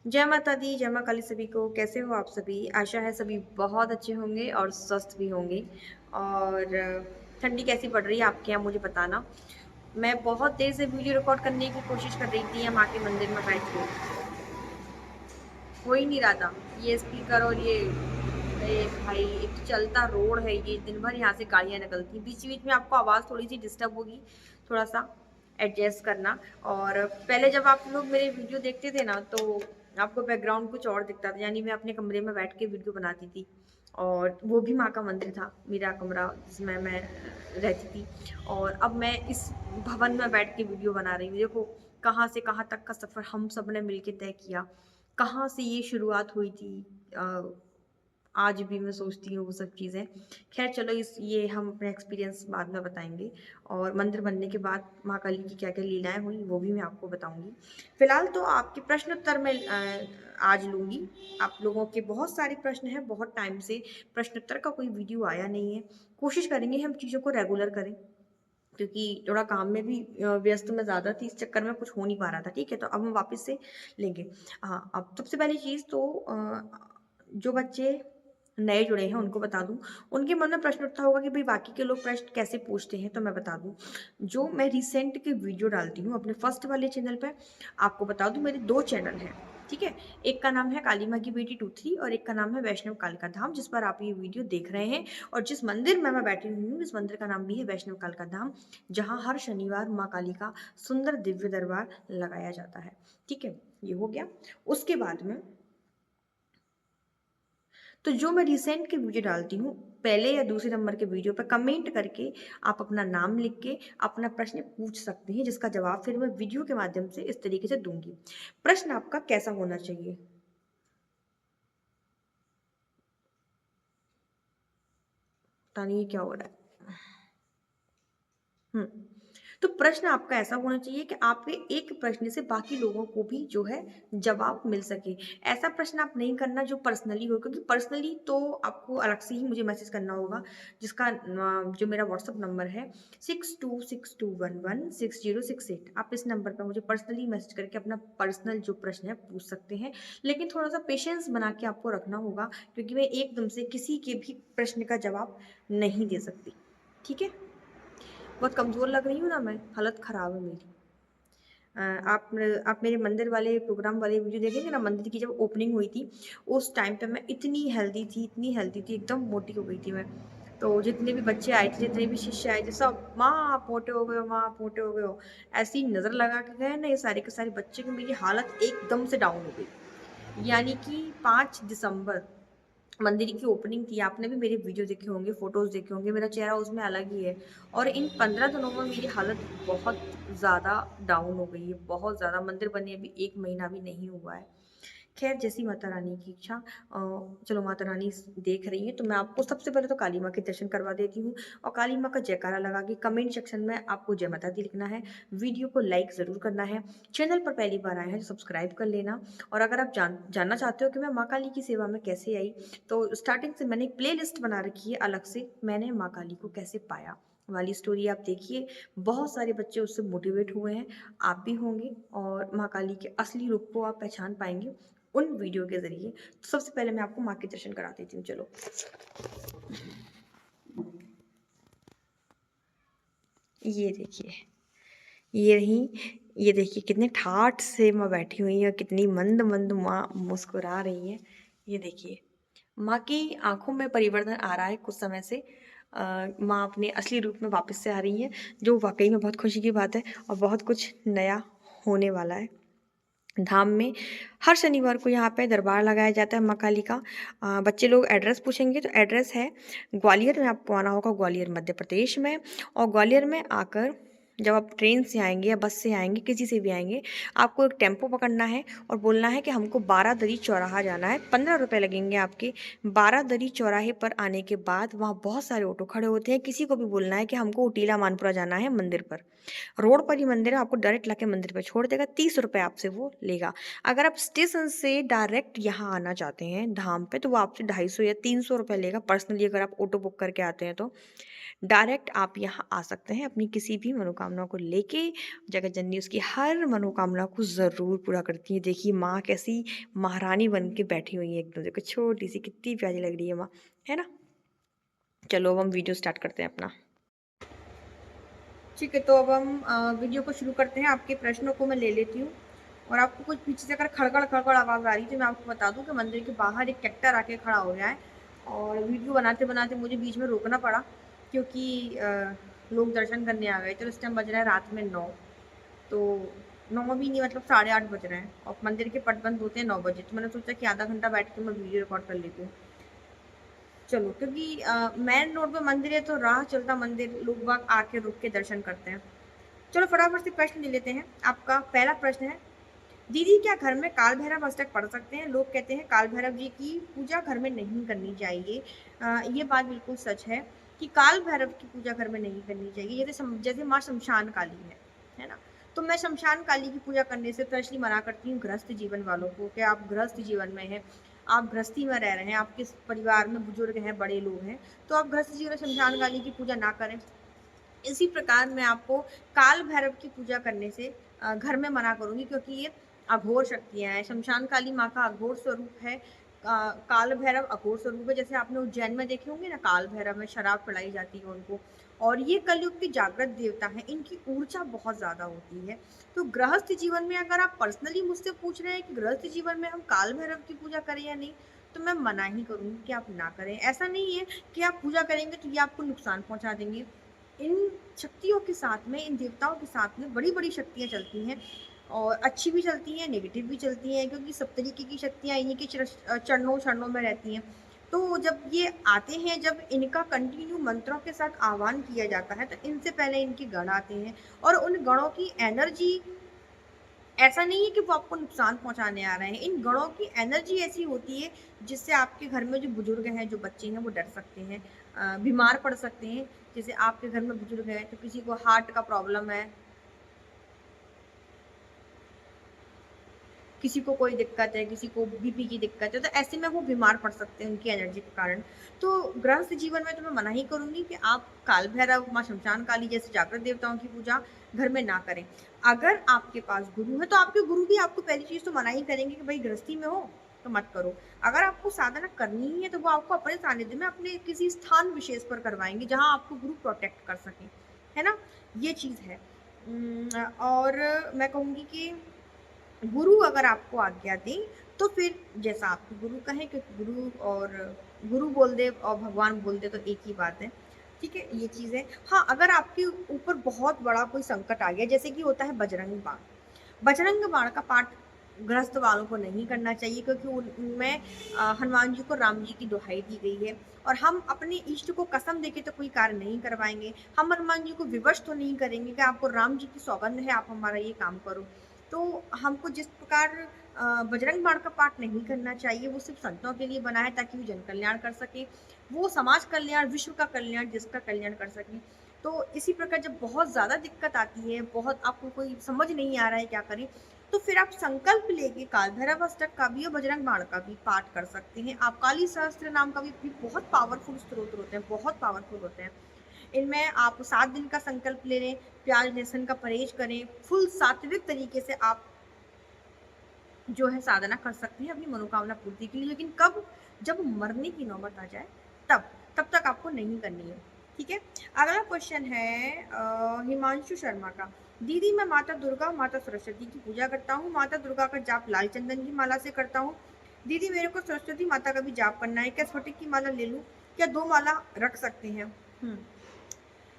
जय माता दी, जय माँ काली सभी को। कैसे हो आप सभी? आशा है सभी बहुत अच्छे होंगे और स्वस्थ भी होंगे। और ठंडी कैसी पड़ रही है आपके यहाँ मुझे बताना। मैं बहुत देर से वीडियो रिकॉर्ड करने की कोशिश कर रही थी यहाँ माँ के मंदिर में बैठ के, हो ही नहीं रहा था। ये स्पीकर और ये अरे भाई, एक तो चलता रोड है, ये दिन भर यहाँ से गाड़ियाँ निकलती हैं। बीच-बीच में आपको आवाज़ थोड़ी सी डिस्टर्ब होगी, थोड़ा-सा एडजस्ट करना। और पहले जब आप लोग मेरे वीडियो देखते थे ना, तो आपको बैकग्राउंड कुछ और दिखता था, यानी मैं अपने कमरे में बैठ के वीडियो बनाती थी। और वो भी माँ का मंदिर था, मेरा कमरा जिसमें मैं रहती थी। और अब मैं इस भवन में बैठ के वीडियो बना रही हूँ। देखो, कहाँ से कहाँ तक का सफ़र हम सब ने मिल के तय किया। कहाँ से ये शुरुआत हुई थी, अ, आज भी मैं सोचती हूँ वो सब चीज़ें। ख़ैर चलो, इस ये हम अपने एक्सपीरियंस बाद में बताएँगे। और मंदिर बनने के बाद माँ काली की क्या-क्या लीलाएँ हुई वो भी मैं आपको बताऊँगी। फ़िलहाल तो आपके प्रश्न उत्तर मैं आज लूँगी। आप लोगों के बहुत सारे प्रश्न हैं, बहुत टाइम से प्रश्न उत्तर का कोई वीडियो आया नहीं है। कोशिश करेंगे हम चीज़ों को रेगुलर करें, क्योंकि थोड़ा काम में भी व्यस्त मैं ज़्यादा थी, इस चक्कर में कुछ हो नहीं पा रहा था, ठीक है? तो अब हम वापस से लेंगे। हाँ, अब सबसे पहली चीज़ तो जो बच्चे नए जुड़े हैं उनको बता दूँ, उनके मन में प्रश्न उठता होगा कि भई बाकी के लोग प्रश्न कैसे पूछते हैं, तो मैं बता दूँ। जो मैं रिसेंट के वीडियो डालती हूँ अपने फर्स्ट वाले चैनल पे, आपको बता दूँ मेरे 2 चैनल हैं, ठीक है? एक का नाम है काली माँ की बेटी 23 और एक का नाम है वैष्णव कालिका धाम, जिस पर आप ये वीडियो देख रहे हैं। और जिस मंदिर में मैं बैठी हुई हूँ, इस मंदिर का नाम भी है वैष्णव कालिका धाम, जहाँ हर शनिवार माँ काली का सुंदर दिव्य दरबार लगाया जाता है। ठीक है? ये हो गया। उसके बाद में तो जो मैं रिसेंट की वीडियो डालती हूँ, पहले या दूसरे नंबर के वीडियो पे कमेंट करके आप अपना नाम लिख के अपना प्रश्न पूछ सकते हैं, जिसका जवाब फिर मैं वीडियो के माध्यम से इस तरीके से दूँगी। प्रश्न आपका कैसा होना चाहिए? पता नहीं ये क्या हो रहा है? हुँ। तो प्रश्न आपका ऐसा होना चाहिए कि आपके एक प्रश्न से बाकी लोगों को भी जो है जवाब मिल सके। ऐसा प्रश्न आप नहीं करना जो पर्सनली हो, क्योंकि पर्सनली तो आपको अलग से ही मुझे मैसेज करना होगा, जिसका जो मेरा व्हाट्सएप नंबर है 6262116068। आप इस नंबर पे मुझे पर्सनली मैसेज करके अपना पर्सनल जो प्रश्न है पूछ सकते हैं। लेकिन थोड़ा-सा पेशेंस बना के आपको रखना होगा, क्योंकि मैं एकदम से किसी के भी प्रश्न का जवाब नहीं दे सकती। ठीक है? बहुत कमज़ोर लग रही हूँ ना मैं, हालत ख़राब है मेरी। आप मेरे मंदिर वाले प्रोग्राम वाले वीडियो देखेंगे ना, मंदिर की जब ओपनिंग हुई थी, उस टाइम पे मैं इतनी हेल्दी थी, एकदम मोटी हो गई थी मैं। तो जितने भी बच्चे आए थे, जितने भी शिष्य आए थे, सब माँ आप मोटे हो गए हो, माँ आप मोटे हो गए हो। ऐसी नज़र लगा के गए ना ये सारे के सारे बच्चे, कि मेरी हालत एकदम से डाउन हो गई। यानी कि 5 दिसंबर मंदिर की ओपनिंग थी, आपने भी मेरे वीडियो देखे होंगे, फ़ोटोज़ देखे होंगे, मेरा चेहरा उसमें अलग ही है। और इन 15 दिनों में मेरी हालत बहुत ज़्यादा डाउन हो गई है, बहुत ज़्यादा। मंदिर बने अभी 1 महीना भी नहीं हुआ है। ख़ैर, जैसी माता रानी की इच्छा। चलो, माता रानी देख रही हैं, तो मैं आपको सबसे पहले तो काली माँ के दर्शन करवा देती हूँ। और काली माँ का जयकारा लगा के कमेंट सेक्शन में आपको जय माता दी लिखना है। वीडियो को लाइक ज़रूर करना है। चैनल पर पहली बार आए हैं तो सब्सक्राइब कर लेना। और अगर आप जानना चाहते हो कि मैं माँ काली की सेवा में कैसे आई, तो स्टार्टिंग से मैंने एक प्लेलिस्ट बना रखी है अलग से, मैंने माँ काली को कैसे पाया वाली स्टोरी आप देखिए। बहुत सारे बच्चे उससे मोटिवेट हुए हैं, आप भी होंगे, और माँ काली के असली रूप को आप पहचान पाएँगे उन वीडियो के ज़रिए। तो सबसे पहले मैं आपको माँ के दर्शन करा देती हूँ, चलो। ये देखिए, ये रही, ये देखिए कितने ठाठ से माँ बैठी हुई हैं, कितनी मंद-मंद माँ मुस्कुरा रही हैं। ये देखिए, माँ की आँखों में परिवर्तन आ रहा है कुछ समय से। माँ अपने असली रूप में वापस से आ रही हैं, जो वाक़ई में बहुत खुशी की बात है, और बहुत कुछ नया होने वाला है। धाम में हर शनिवार को यहाँ पे दरबार लगाया जाता है माँ काली का। बच्चे लोग एड्रेस पूछेंगे, तो एड्रेस है ग्वालियर में, आपको आना होगा ग्वालियर मध्य प्रदेश में। और ग्वालियर में आकर जब आप ट्रेन से आएँगे या बस से आएँगे, किसी से भी आएँगे, आपको एक टेम्पो पकड़ना है और बोलना है कि हमको बारादरी चौराहा जाना है। 15 रुपए लगेंगे आपके। बारादरी चौराहे पर आने के बाद वहाँ बहुत सारे ऑटो खड़े होते हैं। किसी को भी बोलना है कि हमको ऊटीला मानपुरा जाना है मंदिर पर। रोड पर ही मंदिर है, आपको डायरेक्ट लाके मंदिर पे छोड़ देगा, 30 रुपए आपसे वो लेगा। अगर आप स्टेशन से डायरेक्ट यहाँ आना चाहते हैं धाम पे, तो वो आपसे 250 या 300 रुपए लेगा पर्सनली, अगर आप ऑटो बुक करके आते हैं तो। डायरेक्ट आप यहाँ आ सकते हैं अपनी किसी भी मनोकामना को लेके। जगत जननी उसकी हर मनोकामना को ज़रूर पूरा करती है। देखिए माँ कैसी महारानी बन के बैठी हुई है एकदम, देखो छोटी-सी कितनी प्यारी लग रही है माँ, है ना? चलो अब हम वीडियो स्टार्ट करते हैं अपना। ठीक है, तो अब हम वीडियो को शुरू करते हैं। आपके प्रश्नों को मैं ले लेती हूँ और आपको कुछ पीछे से अगर खड़खड़-खड़खड़ आवाज़ आ रही है तो मैं आपको बता दूँ कि मंदिर के बाहर एक ट्रैक्टर आके खड़ा हो गया है और वीडियो बनाते-बनाते मुझे बीच में रोकना पड़ा क्योंकि लोग दर्शन करने आ गए थे। तो इस टाइम बज रहा है रात में 9, तो 9 भी नहीं मतलब 8:30 बज रहे हैं और मंदिर के पट बंद होते हैं 9 बजे। तो मैंने सोचा कि आधा घंटा बैठ के मैं वीडियो रिकॉर्ड कर लेती हूँ। चलो, क्योंकि मेन रोड पे मंदिर है तो राह चलता मंदिर लोग बाग आके रुक के दर्शन करते हैं। चलो फटाफट से प्रश्न ले लेते हैं। आपका पहला प्रश्न है, दीदी क्या घर में काल भैरव अष्टक पढ़ सकते हैं? लोग कहते हैं काल भैरव जी की पूजा घर में नहीं करनी चाहिए। ये बात बिल्कुल सच है कि काल भैरव की पूजा घर में नहीं करनी चाहिए। जैसे माँ शमशान काली है ना? तो मैं शमशान काली की पूजा करने से तो इसलिए मना करती हूँ गृहस्थ जीवन वालों को कि आप गृहस्थ जीवन में हैं, आप गृहस्थी में रह रहे हैं, आपके परिवार में बुजुर्ग हैं, बड़े लोग हैं, तो आप गृहस्थ जीवन में शमशान काली की पूजा ना करें। इसी प्रकार मैं आपको काल भैरव की पूजा करने से घर में मना करूँगी क्योंकि ये अघोर शक्तियाँ हैं। शमशान काली माँ का अघोर स्वरूप है। काल भैरव अघोर स्वरूप है। जैसे आपने उज्जैन में देखे होंगे ना, काल भैरव में शराब पिलाई जाती है उनको, और ये कलयुग के जागृत देवता हैं, इनकी ऊर्जा बहुत ज़्यादा होती है। तो गृहस्थ जीवन में अगर आप पर्सनली मुझसे पूछ रहे हैं कि गृहस्थ जीवन में हम काल भैरव की पूजा करें या नहीं, तो मैं मना ही करूँगी कि आप ना करें। ऐसा नहीं है कि आप पूजा करेंगे तो ये आपको नुकसान पहुँचा देंगे। इन शक्तियों के साथ में, इन देवताओं के साथ में बड़ी-बड़ी शक्तियाँ चलती हैं और अच्छी भी चलती हैं, नेगेटिव भी चलती हैं, क्योंकि सब तरीके की शक्तियाँ इन्हीं के चरणों-शरणों में रहती हैं। तो जब ये आते हैं, जब इनका कंटिन्यू मंत्रों के साथ आह्वान किया जाता है, तो इनसे पहले इनके गण आते हैं और उन गणों की एनर्जी, ऐसा नहीं है कि वो आपको नुकसान पहुँचाने आ रहे हैं। इन गणों की एनर्जी ऐसी होती है जिससे आपके घर में जो बुजुर्ग हैं, जो बच्चे हैं, वो डर सकते हैं, बीमार पड़ सकते हैं। जैसे आपके घर में बुजुर्ग हैं तो किसी को हार्ट का प्रॉब्लम है, किसी को कोई दिक्कत है, किसी को बीपी की दिक्कत है, तो ऐसे में वो बीमार पड़ सकते हैं उनकी एनर्जी के कारण। तो गृहस्थ जीवन में तो मैं मना ही करूँगी कि आप काल भैरव, माँ शमशान काली जैसे जागृत देवताओं की पूजा घर में ना करें। अगर आपके पास गुरु है, तो आपके गुरु भी आपको पहली चीज़ तो मना ही करेंगे कि भई गृहस्थी में हो, तो मत करो। अगर आपको साधना करनी ही है, तो वो आपको अपने सानिध्य में, अपने किसी स्थान विशेष पर करवाएँगे, जहाँ आपको गुरु प्रोटेक्ट कर सकें, है ना? ये चीज़ है। और मैं कहूँगी कि गुरु अगर आपको आज्ञा दें, तो फिर जैसा आपके गुरु कहें, क्योंकि गुरु और गुरु बोल दे और भगवान बोल दे तो एक ही बात है, ठीक है? ये चीज़ है। हाँ, अगर आपके ऊपर बहुत बड़ा कोई संकट आ गया, जैसे कि होता है बजरंग बाण। बजरंग बाण का पाठ गृहस्थ वालों को नहीं करना चाहिए, क्योंकि उनमें हनुमान जी को राम जी की दुहाई दी गई है और हम अपने इष्ट को कसम देके तो कोई कार्य नहीं करवाएँगे। हम हनुमान जी को विवश तो नहीं करेंगे कि आपको राम जी की सौगंध है, आप हमारा ये काम करो। तो हमको जिस प्रकार बजरंग बाण का पाठ नहीं करना चाहिए, वो सिर्फ़ संतों के लिए बना है ताकि वो जन कल्याण कर सकें। वो समाज कल्याण, विश्व का कल्याण, जिसका कल्याण कर सकें। तो इसी प्रकार जब बहुत ज़्यादा दिक्कत आती है, बहुत आपको कोई समझ नहीं आ रहा है क्या करें, तो फिर आप संकल्प लेके काल भैरव अष्टक का भी और बजरंग बाण का भी पाठ कर सकते हैं। आप काली सहस्त्र नाम का भी बहुत पावरफुल स्तोत्र होते हैं, बहुत पावरफुल होते हैं। इनमें आप 7 दिन का संकल्प ले लें, प्याज लहसुन का परहेज करें, फुल सात्विक तरीके से आप जो है साधना कर सकते हैं अपनी मनोकामना पूर्ति के लिए। लेकिन कब? जब मरने की नौबत आ जाए तब, तब तक आपको नहीं करनी है, ठीक है? अगला क्वेश्चन है हिमांशु शर्मा का। दीदी मैं माता दुर्गा, माता सरस्वती की पूजा करता हूँ। माता दुर्गा का जाप लाल चंदन की माला से करता हूँ। दीदी मेरे को सरस्वती माता का भी जाप करना है, क्या स्फटिक की माला ले लूँ? क्या 2 माला रख सकते हैं?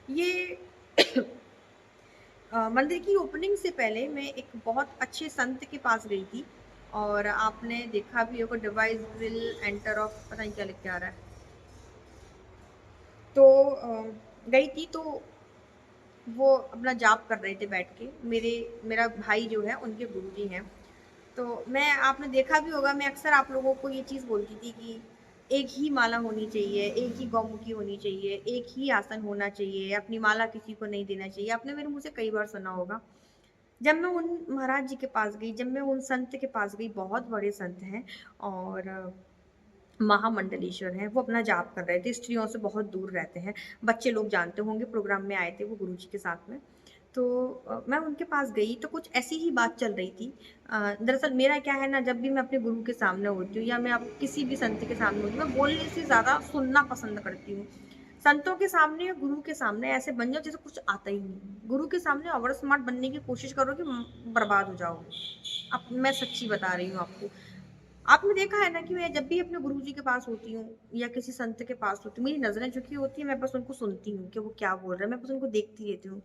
ये मंदिर की ओपनिंग से पहले मैं एक बहुत अच्छे संत के पास गई थी और आपने देखा भी होगा, डिवाइस विल एंटर ऑफ, पता नहीं क्या लिख के आ रहा है। तो गई थी तो वो अपना जाप कर रहे थे बैठ के। मेरा भाई जो है उनके गुरुजी हैं। तो आपने देखा भी होगा, मैं अक्सर आप लोगों को ये चीज़ बोलती थी कि एक ही माला होनी चाहिए, एक ही गौमुखी होनी चाहिए, एक ही आसन होना चाहिए, अपनी माला किसी को नहीं देना चाहिए। आपने मेरे मुँह से कई बार सुना होगा। जब मैं उन महाराज जी के पास गई, जब मैं उन संत के पास गई, बहुत बड़े संत हैं और महामंडलेश्वर हैं, वो अपना जाप कर रहे थे, स्त्रियों से बहुत दूर रहते हैं। बच्चे लोग जानते होंगे, प्रोग्राम में आए थे वो गुरुजी के साथ में। तो मैं उनके पास गई तो कुछ ऐसी ही बात चल रही थी। दरअसल मेरा क्या है ना, जब भी मैं अपने गुरु के सामने होती हूँ या मैं अब किसी भी संत के सामने होती हूँ, मैं बोलने से ज़्यादा सुनना पसंद करती हूँ। संतों के सामने या गुरु के सामने ऐसे बन जाओ जैसे कुछ आता ही नहीं। गुरु के सामने ओवर स्मार्ट बनने की कोशिश करो कि बर्बाद हो जाओगे। अब मैं सच्ची बता रही हूँ आपको। आपने देखा है ना कि मैं जब भी अपने गुरुजी के पास होती हूँ या किसी संत के पास होती हूँ, मेरी नज़रें झुकी होती हैं, मैं बस उनको सुनती हूँ कि वो क्या बोल रहे हैं, मैं बस उनको देखती रहती हूँ।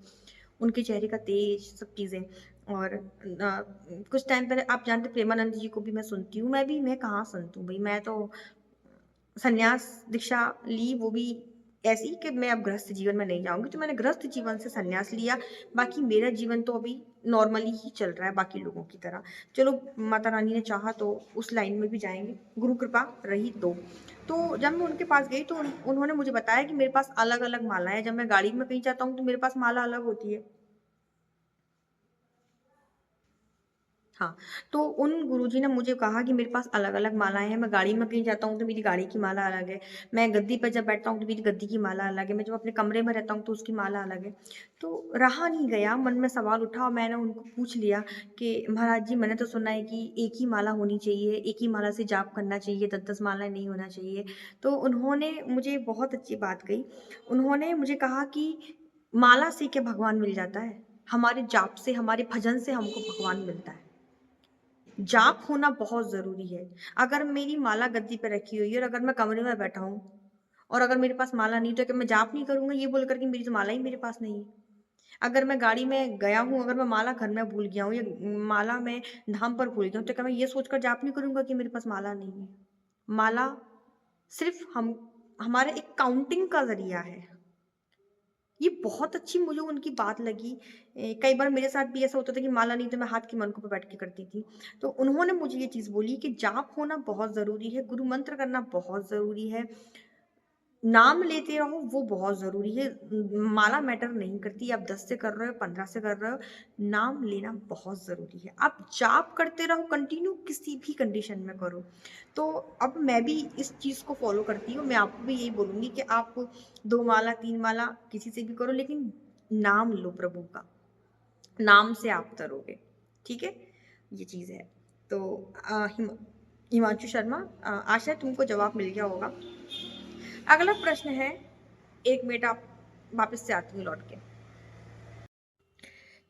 उनके चेहरे का तेज, सब चीज़ें। और कुछ टाइम पहले आप जानते हैं प्रेमानंद जी को भी मैं सुनती हूँ, मैं कहाँ संत हूँ भई, मैं तो संन्यास दीक्षा ली, वो भी ऐसी कि मैं अब गृहस्थ जीवन में नहीं जाऊँगी, तो मैंने गृहस्थ जीवन से संन्यास लिया। बाकी मेरा जीवन तो अभी नॉर्मली ही चल रहा है बाकी लोगों की तरह। चलो माता रानी ने चाहा तो उस लाइन में भी जाएँगे, गुरु कृपा रही तो। तो जब मैं उनके पास गई तो उन्होंने मुझे बताया कि मेरे पास अलग-अलग मालाएँ हैं, जब मैं गाड़ी में कहीं जाता हूँ तो मेरे पास माला अलग होती है। हाँ, तो उन गुरुजी ने मुझे कहा कि मेरे पास अलग-अलग मालाएँ हैं, मैं गाड़ी में कहीं जाता हूँ तो मेरी गाड़ी की माला अलग है, मैं गद्दी पे जब बैठता हूँ तो मेरी गद्दी की माला अलग है, मैं जब अपने कमरे में रहता हूँ तो उसकी माला अलग है। तो रहा नहीं गया, मन में सवाल उठा और मैंने उनको पूछ लिया कि महाराज जी, मैंने तो सुना है कि एक ही माला होनी चाहिए, एक ही माला से जाप करना चाहिए, 10-10 मालाएँ नहीं होना चाहिए। तो उन्होंने मुझे बहुत अच्छी बात कही, उन्होंने मुझे कहा कि माला से क्या भगवान मिल जाता है? हमारे जाप से, हमारे भजन से हमको भगवान मिलता है। जाप होना बहुत ज़रूरी है। अगर मेरी माला गद्दी पे रखी हुई है और अगर मैं कमरे में बैठा हूँ और अगर मेरे पास माला नहीं तो क्या मैं जाप नहीं करूँगा ये बोल कर के मेरी तो माला ही मेरे पास नहीं है। अगर मैं गाड़ी में गया हूँ, अगर मैं माला घर में भूल गया हूँ या माला मैं धाम पर भूल गया हूँ, तो क्या मैं ये सोचकर जाप नहीं करूँगा कि मेरे पास माला नहीं है। माला सिर्फ़ हम हमारे एक काउंटिंग का ज़रिया है। ये बहुत अच्छी मुझे उनकी बात लगी। कई बार मेरे साथ भी ऐसा होता था कि माला नहीं तो मैं हाथ की मनकों पे बैठ के करती थी। तो उन्होंने मुझे ये चीज़ बोली कि जाप होना बहुत ज़रूरी है, गुरु मंत्र करना बहुत ज़रूरी है। नाम लेते रहो वो बहुत ज़रूरी है। माला मैटर नहीं करती, आप 10 से कर रहे हो, 15 से कर रहे हो, नाम लेना बहुत ज़रूरी है। आप जाप करते रहो कंटिन्यू किसी भी कंडीशन में करो। तो अब मैं भी इस चीज़ को फ़ॉलो करती हूँ, मैं आपको भी यही बोलूँगी कि आप 2 माला, 3 माला किसी से भी करो लेकिन नाम लो प्रभु का, नाम से आप तरोगे, ठीक है? ये चीज़ है। तो हिमांशु शर्मा, आशा है तुमको जवाब मिल गया होगा। अगला प्रश्न है, 1 मिनट आप वापस से आती हूँ लौट के,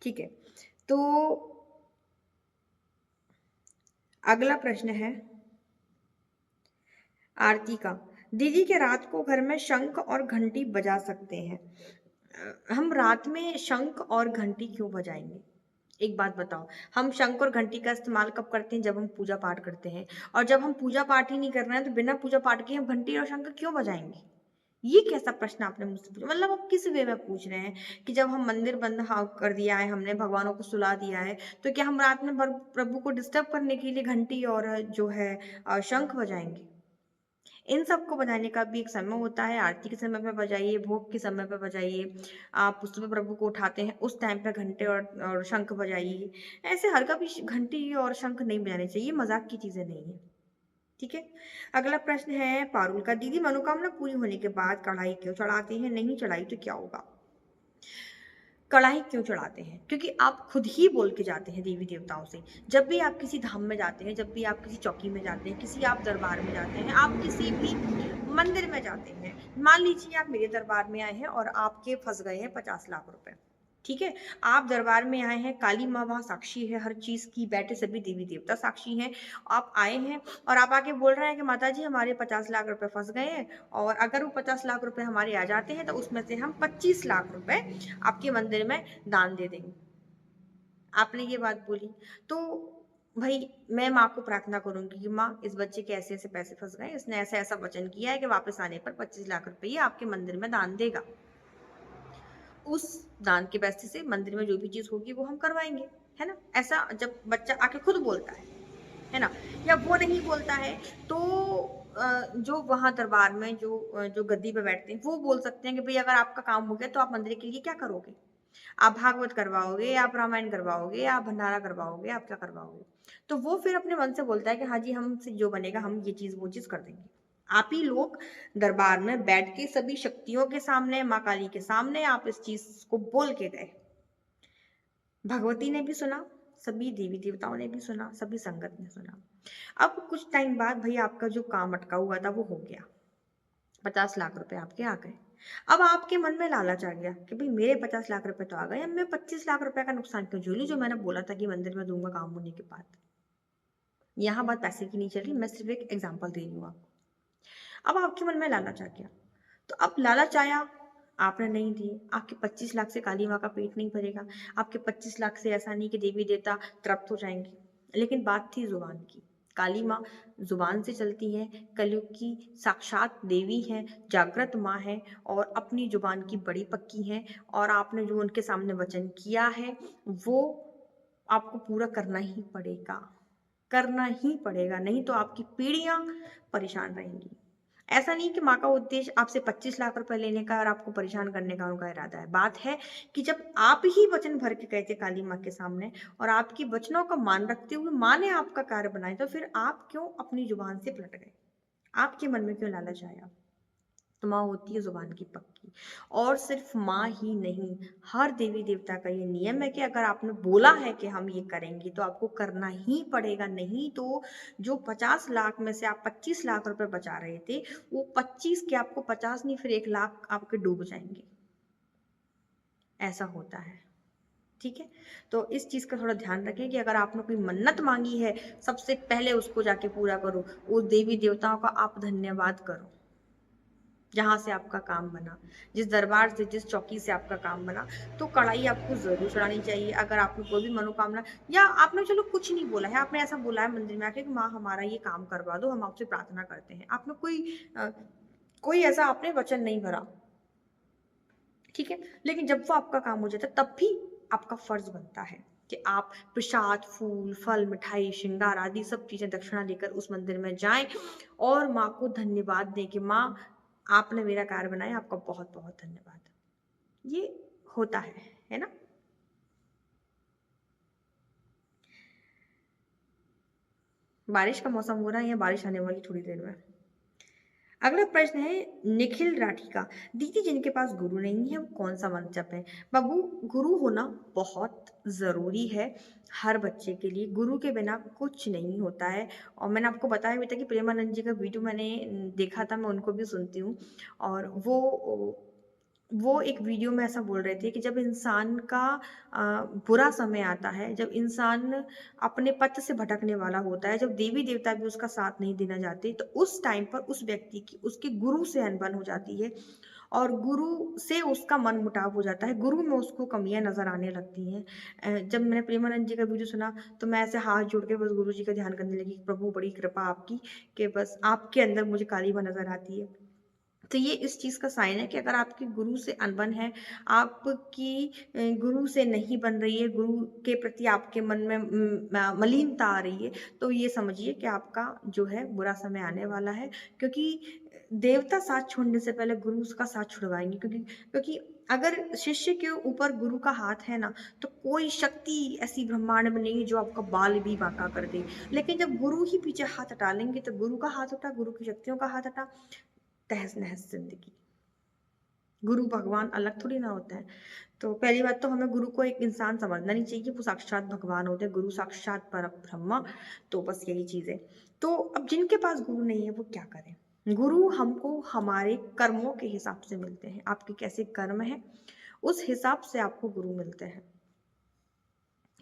ठीक है। तो अगला प्रश्न है आरती का। दीदी क्या रात को घर में शंख और घंटी बजा सकते हैं? हम रात में शंख और घंटी क्यों बजाएँगे? एक बात बताओ, हम शंख और घंटी का इस्तेमाल कब करते हैं? जब हम पूजा-पाठ करते हैं और जब हम पूजा-पाठ ही नहीं कर रहे हैं, तो बिना पूजा-पाठ के हम घंटी और शंख क्यों बजाएँगे? ये कैसा प्रश्न आपने मुझसे पूछा? मतलब आप किस वे में पूछ रहे हैं कि जब हम मंदिर बंद हाँ कर दिया है हमने, भगवानों को सुला दिया है, तो क्या हम रात में प्रभु को डिस्टर्ब करने के लिए घंटी और जो है शंख बजाएँगे? इन सबको बजाने का भी एक समय होता है, आरती के समय पे बजाइए, भोग के समय पे बजाइए। आप उस समय प्रभु को उठाते हैं, उस टाइम पे घंटे और शंख बजाइए। ऐसे हर कभी घंटी और शंख नहीं बजाने चाहिए, मज़ाक की चीज़ें नहीं हैं। ठीक है? अगला प्रश्न है पारुल का, दीदी मनोकामना पूरी होने के बाद कढ़ाई क्यों चढ़ाते हैं? नहीं चढ़ाई तो क्या होगा? कढ़ाई क्यों चढ़ाते हैं? क्योंकि आप खुद ही बोल के जाते हैं देवी-देवताओं से। जब भी आप किसी धाम में जाते हैं, जब भी आप किसी चौकी में जाते हैं, किसी आप दरबार में जाते हैं, आप किसी भी मंदिर में जाते हैं। मान लीजिए आप मेरे दरबार में आए हैं और आपके फँस गए हैं 50 लाख रुपए। ठीक है? आप दरबार में आए हैं, काली माँ वहाँ साक्षी है हर चीज़ की, बैठे सभी देवी-देवता साक्षी हैं। आप आए हैं और आप आके बोल रहे हैं कि माताजी हमारे 50 लाख रुपए फँस गए हैं और अगर वो 50 लाख रुपए हमारे आ जाते हैं तो उसमें से हम 25 लाख रुपए आपके मंदिर में दान दे देंगे। आपने ये बात बोली, तो भई मैं माँ को प्रार्थना करूँगी कि माँ इस बच्चे के ऐसे-ऐसे पैसे फँस गए, इसने ऐसा-ऐसा वचन किया है कि वापस आने पर 25 लाख रुपए आपके मंदिर में दान देगा। उस दान के पैसे से मंदिर में जो भी चीज़ होगी वो हम करवाएँगे, है ना? ऐसा जब बच्चा आके खुद बोलता है ना? या वो नहीं बोलता है तो जो वहाँ दरबार में जो गद्दी पे बैठते हैं, वो बोल सकते हैं कि भई अगर आपका काम हो गया तो आप मंदिर के लिए क्या करोगे? आप भागवत करवाओगे, आप रामायण करवाओगे, आप भंडारा करवाओगे, आप क्या करवाओगे? तो वो फिर अपने मन से बोलता है कि हाँ जी, हमसे जो बनेगा हम ये चीज़ वो चीज़ कर देंगे। आप ही लोग दरबार में बैठ के सभी शक्तियों के सामने, माँ काली के सामने आप इस चीज़ को बोल के गए। भगवती ने भी सुना, सभी देवी-देवताओं ने भी सुना, सभी संगत ने सुना। अब कुछ टाइम बाद भई आपका जो काम अटका हुआ था वो हो गया। 50 लाख रुपए आपके आ गए। अब आपके मन में लालच आ गया कि भई मेरे 50 लाख रुपए तो आ गए, अब मैं 25 लाख रुपए का नुकसान क्यों झेलूँ जो मैंने बोला था कि मंदिर में दूँगा काम होने के बाद। यहाँ बात पैसे की नहीं चल रही, मैं सिर्फ़ एक एग्ज़ाम्पल दे रही हूँ आपको। अब आपके मन में लालच आ गया। तो अब लालच आया, आपने नहीं दिए, आपके 25 लाख से काली माँ का पेट नहीं भरेगा, आपके 25 लाख से ऐसा नहीं कि देवी-देवता तृप्त हो जाएँगे। लेकिन बात थी ज़ुबान की। काली माँ ज़ुबान से चलती हैं, कलयुग की साक्षात देवी हैं, जागृत माँ हैं और अपनी ज़ुबान की बड़ी पक्की हैं और आपने जो उनके सामने वचन किया है, वो आपको पूरा करना ही पड़ेगा। करना ही पड़ेगा, नहीं तो आपकी पीढ़ियाँ परेशान रहेंगी। ऐसा नहीं कि माँ का उद्देश्य आपसे 25 लाख रुपए लेने का और आपको परेशान करने का उनका इरादा है। बात है कि जब आप ही वचन भर के गए थे काली माँ के सामने और आपकी वचनों का मान रखते हुए माँ ने आपका कार्य बनाया, तो फिर आप क्यों अपनी ज़ुबान से पलट गए? आपके मन में क्यों लालच आया? तो माँ होती है ज़ुबान की पक्की और सिर्फ माँ ही नहीं, हर देवी-देवता का ये नियम है कि अगर आपने बोला है कि हम ये करेंगे, तो आपको करना ही पड़ेगा, नहीं तो जो 50 लाख में से आप 25 लाख रुपए बचा रहे थे, वो 25 क्या आपको 50 नहीं फिर 1 लाख आपके डूब जाएँगे। ऐसा होता है, ठीक है? तो इस चीज़ का थोड़ा ध्यान रखें कि अगर आपने कोई मन्नत माँगी है, सबसे पहले उसको जाके पूरा करो। उस देवी-देवताओं का आप धन्यवाद करो। जहाँ से आपका काम बना, जिस दरबार से, जिस चौकी से आपका काम बना, तो कढ़ाई आपको ज़रूर चढ़ानी चाहिए। अगर आपने कोई भी मनोकामना या आपने चलो कुछ नहीं बोला है, आपने ऐसा बोला है मंदिर में आके कि माँ हमारा ये काम करवा दो, हम आपसे प्रार्थना करते हैं। आपने कोई ऐसा आपने वचन नहीं भरा, ठीक है? लेकिन जब वो आपका काम हो जाता है, तब भी आपका फ़र्ज़ बनता है कि आप प्रसाद, फूल, फल, मिठाई, श्रृंगार आदि सब चीज़ें दक्षिणा लेकर उस मंदिर में जाएँ और माँ को धन्यवाद दें कि माँ आपने मेरा कार्य बनाया, आपका बहुत-बहुत धन्यवाद। ये होता है ना? बारिश का मौसम हो रहा है या बारिश आने वाली थोड़ी देर में। अगला प्रश्न है निखिल राठी का। दीदी जिनके पास गुरु नहीं है वो कौन-सा मंत्र जपें? बाबू गुरु होना बहुत ज़रूरी है हर बच्चे के लिए। गुरु के बिना कुछ नहीं होता है और मैंने आपको बताया भी था कि प्रेमानंद जी का वीडियो मैंने देखा था, मैं उनको भी सुनती हूँ और वो एक वीडियो में ऐसा बोल रहे थे कि जब इंसान का बुरा समय आता है, जब इंसान अपने पथ से भटकने वाला होता है, जब देवी-देवता भी उसका साथ नहीं देना चाहते, तो उस टाइम पर उस व्यक्ति की उसके गुरु से अनबन हो जाती है और गुरु से उसका मनमुटाव हो जाता है, गुरु में उसको कमियाँ नज़र आने लगती हैं। जब मैंने प्रेमानंद जी का वीडियो सुना, तो मैं ऐसे हाथ जोड़ के बस गुरु जी का ध्यान करने लगी, प्रभु बड़ी कृपा आपकी कि बस आपके अंदर मुझे काली माँ नज़र आती है। तो ये इस चीज़ का साइन है कि अगर आपकी गुरु से अनबन है, आपकी गुरु से नहीं बन रही है, गुरु के प्रति आपके मन में मलीनता आ रही है, तो ये समझिए कि आपका जो है बुरा समय आने वाला है क्योंकि देवता साथ छोड़ने से पहले गुरु उसका साथ छुड़वाएँगे क्योंकि अगर शिष्य के ऊपर गुरु का हाथ है ना, तो कोई शक्ति ऐसी ब्रह्मांड में नहीं है जो आपका बाल भी बांका कर दे। लेकिन जब गुरु ही पीछे हाथ हटा लेंगे, तो गुरु का हाथ हटा, गुरु की शक्तियों का हाथ हटा, तहस-नहस ज़िंदगी। गुरु भगवान अलग थोड़ी ना होते हैं। तो पहली बात तो हमें गुरु को एक इंसान समझना नहीं चाहिए, वो साक्षात भगवान होते हैं, गुरु साक्षात परब्रह्म, तो बस यही चीज़ है। तो अब जिनके पास गुरु नहीं है, वो क्या करें? गुरु हमको हमारे कर्मों के हिसाब से मिलते हैं। आपके कैसे कर्म हैं, उस हिसाब से आपको गुरु मिलते हैं।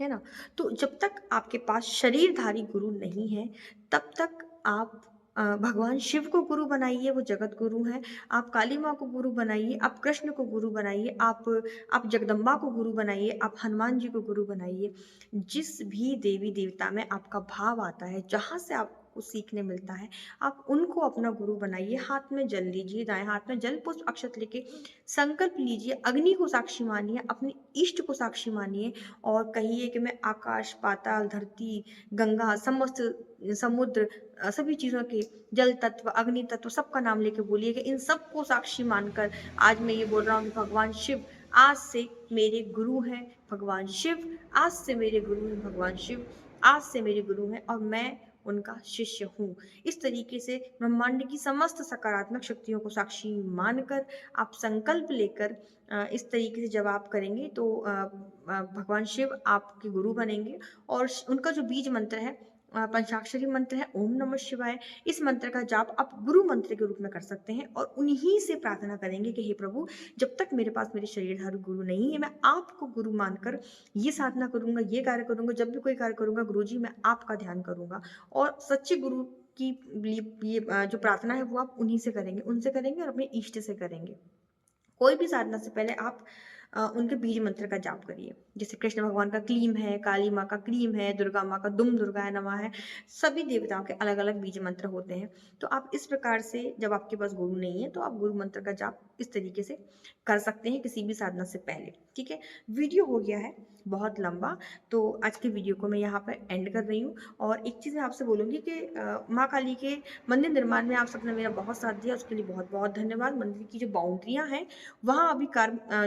है ना? तो जब तक आपके पास शरीरधारी गुरु नहीं है, तब तक आप भगवान शिव को गुरु बनाइए, वो जगत गुरु हैं। आप काली माँ को गुरु बनाइए, आप कृष्ण को गुरु बनाइए, आप जगदम्बा को गुरु बनाइए, आप हनुमान जी को गुरु बनाइए। जिस भी देवी-देवता में आपका भाव आता है, जहाँ से आपको सीखने मिलता है, आप उनको अपना गुरु बनाइए। हाथ में जल लीजिए, दाएँ हाथ में जल, पुष्प, अक्षत लेके संकल्प लीजिए, अग्नि को साक्षी मानिए, अपने इष्ट को साक्षी मानिए और कहिए कि मैं आकाश, पाताल, धरती, गंगा, समस्त समुद्र सभी चीज़ों के जल तत्व, अग्नि तत्व सबका नाम लेके बोलिए कि इन सबको साक्षी मानकर आज मैं ये बोल रहा हूँ कि भगवान शिव आज से मेरे गुरु हैं, भगवान शिव आज से मेरे गुरु हैं, भगवान शिव आज से मेरे गुरु हैं और मैं उनका शिष्य हूँ। इस तरीके से ब्रह्मांड की समस्त सकारात्मक शक्तियों को साक्षी मानकर आप संकल्प लेकर इस तरीके से जब आप करेंगे तो भगवान शिव आपके गुरु बनेंगे और उनका जो बीज मंत्र है पंचाक्षरी मंत्र है ओम नमः शिवाय। इस मंत्र का जाप आप गुरु मंत्र के रूप में कर सकते हैं और उन्हीं से प्रार्थना करेंगे कि हे प्रभु, जब तक मेरे पास मेरे शरीरधारी गुरु नहीं है, मैं आपको गुरु मानकर ये साधना करूंगा, ये कार्य करूंगा, जब भी कोई कार्य करूंगा गुरु जी मैं आपका ध्यान करूंगा। और सच्चे गुरु की ये जो प्रार्थना है वो आप उन्हीं से करेंगे, उनसे करेंगे और अपने इष्ट से करेंगे। कोई भी साधना से पहले आप उनके बीज मंत्र का जाप करिए। जैसे कृष्ण भगवान का क्लीम है, काली माँ का क्लीम है, दुर्गा माँ का दुम दुर्गाय नमः है। सभी देवताओं के अलग-अलग बीज मंत्र होते हैं। तो आप इस प्रकार से जब आपके पास गुरु नहीं है तो आप गुरु मंत्र का जाप इस तरीके से कर सकते हैं किसी भी साधना से पहले। ठीक है? वीडियो हो गया है बहुत लंबा, तो आज के वीडियो को मैं यहाँ पर एंड कर रही हूँ। और एक चीज़ मैं आपसे बोलूँगी कि माँ काली के मंदिर निर्माण में आप सबने मेरा बहुत साथ दिया, उसके लिए बहुत-बहुत धन्यवाद। मंदिर की जो बाउंड्रियाँ हैं वहाँ अभी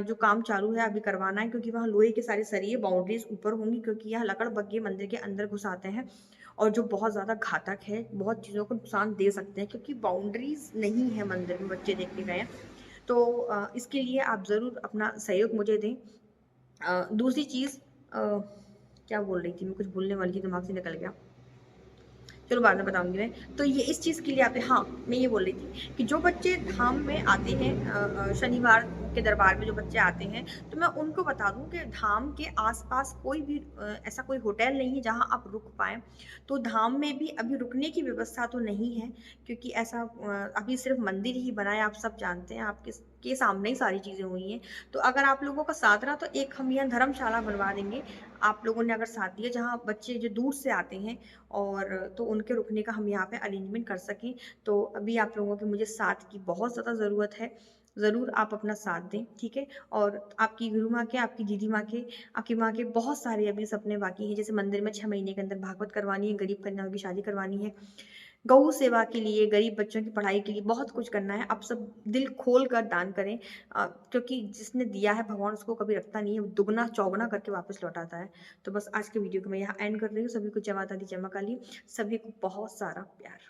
जो काम चालू है अभी करवाना है, क्योंकि वहाँ लोहे के सारे सरिये बाउंड्रीज ऊपर होंगी, क्योंकि यहाँ लकड़ बग्घे मंदिर के अंदर घुस आते हैं और जो बहुत ज़्यादा घातक है, बहुत चीज़ों को नुकसान दे सकते हैं, क्योंकि बाउंड्रीज नहीं है मंदिर में, बच्चे देख के गए हैं। तो इसके लिए आप ज़रूर अपना सहयोग मुझे दें। दूसरी चीज़ क्या बोल रही थी मैं, कुछ बोलने वाली थी, दिमाग से निकल गया। चलो बाद में बताऊँगी मैं। तो ये इस चीज़ के लिए आते हैं, हाँ, मैं ये बोल रही थी कि जो बच्चे धाम में आते हैं शनिवार के दरबार में जो बच्चे आते हैं, तो मैं उनको बता दूँ कि धाम के आस-पास कोई भी ऐसा कोई होटल नहीं है जहाँ आप रुक पाएँ। तो धाम में भी अभी रुकने की व्यवस्था तो नहीं है, क्योंकि ऐसा अभी सिर्फ़ मंदिर ही बना है, आप सब जानते हैं, आपके के सामने ही सारी चीज़ें हुई हैं। तो अगर आप लोगों का साथ रहा तो एक हम यहाँ धर्मशाला बनवा देंगे, आप लोगों ने अगर साथ दिया, जहाँ बच्चे जो दूर से आते हैं और तो उनके रुकने का हम यहाँ पे अरेंजमेंट कर सकें। तो अभी आप लोगों के मुझे साथ की बहुत ज़्यादा ज़रूरत है। ज़रूर आप अपना साथ दें, ठीक है? और आपकी गुरु माँ के, आपकी दीदी माँ के, आपकी माँ के बहुत सारे अभी सपने बाकी हैं। जैसे मंदिर में 6 महीने के अंदर भागवत करवानी है, गरीब कन्याओं की शादी करवानी है, गौ सेवा के लिए, गरीब बच्चों की पढ़ाई के लिए बहुत कुछ करना है। आप सब दिल खोल कर दान करें, क्योंकि जिसने दिया है भगवान उसको कभी रखता नहीं है, दुगना-चौगुना करके वापस लौटाता है। तो बस आज के वीडियो को मैं यहाँ एंड कर रही हूँ। सभी को जय माता दी, जय माँ काली। सभी को बहुत सारा प्यार।